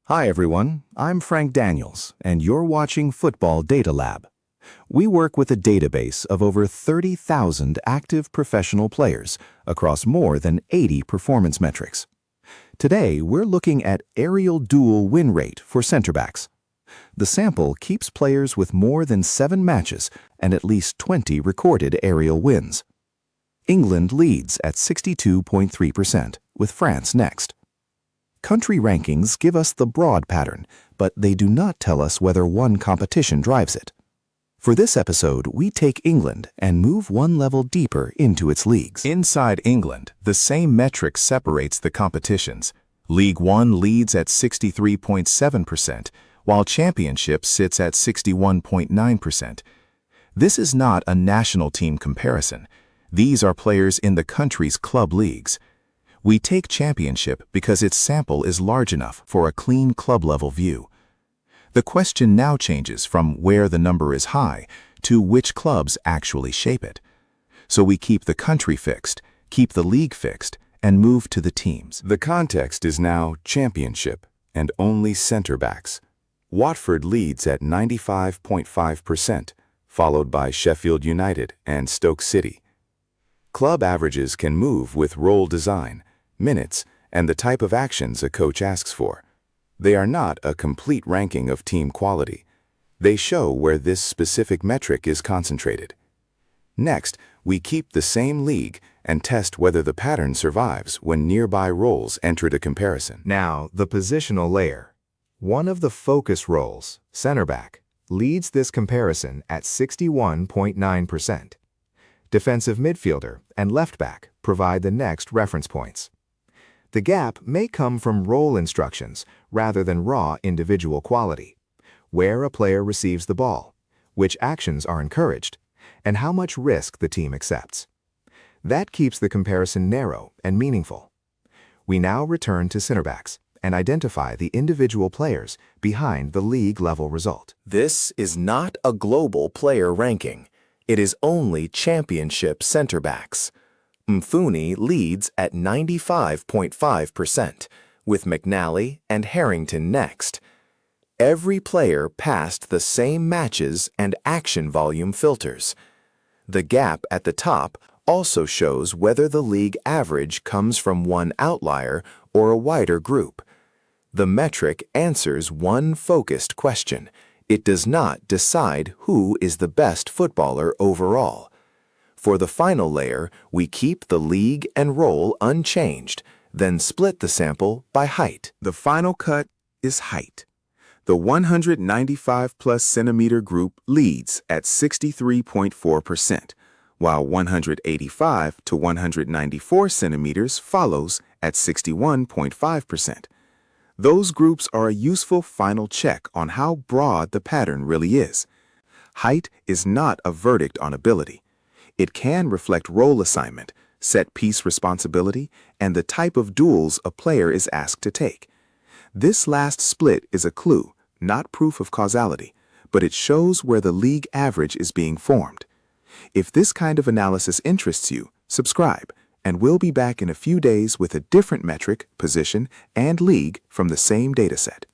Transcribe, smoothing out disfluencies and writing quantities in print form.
Hi everyone, I'm Frank Daniels, and you're watching Football DataLab. We work with a database of over 30,000 active professional players across more than 80 performance metrics. Today, we're looking at aerial duel win rate for center backs. The sample keeps players with more than 7 matches and at least 20 recorded aerial wins. England leads at 62.3%, with France next. Country rankings give us the broad pattern, but they do not tell us whether one competition drives it. For this episode, we take England and move one level deeper into its leagues. Inside England, the same metric separates the competitions. League One leads at 63.7%, while Championship sits at 61.9%. This is not a national team comparison. These are players in the country's club leagues. We take Championship because its sample is large enough for a clean club-level view. The question now changes from where the number is high to which clubs actually shape it. So we keep the country fixed, keep the league fixed, and move to the teams. The context is now Championship and only center backs. Watford leads at 95.5%, followed by Sheffield United and Stoke City. Club averages can move with role design, minutes, and the type of actions a coach asks for. They are not a complete ranking of team quality. They show where this specific metric is concentrated. Next, we keep the same league and test whether the pattern survives when nearby roles enter the comparison. Now, the positional layer. One of the focus roles, center back, leads this comparison at 61.9%. Defensive midfielder and left back provide the next reference points. The gap may come from role instructions rather than raw individual quality, where a player receives the ball, which actions are encouraged, and how much risk the team accepts. That keeps the comparison narrow and meaningful. We now return to center backs and identify the individual players behind the league-level result. This is not a global player ranking. It is only Championship center backs. Mfuni leads at 95.5%, with McNally and Harrington next. Every player passed the same matches and action volume filters. The gap at the top also shows whether the league average comes from one outlier or a wider group. The metric answers one focused question. It does not decide who is the best footballer overall. For the final layer, we keep the league and role unchanged, then split the sample by height. The final cut is height. The 195+ centimeter group leads at 63.4%, while 185 to 194 centimeters follows at 61.5%. Those groups are a useful final check on how broad the pattern really is. Height is not a verdict on ability. It can reflect role assignment, set-piece responsibility, and the type of duels a player is asked to take. This last split is a clue, not proof of causality, but it shows where the league average is being formed. If this kind of analysis interests you, subscribe, and we'll be back in a few days with a different metric, position, and league from the same dataset.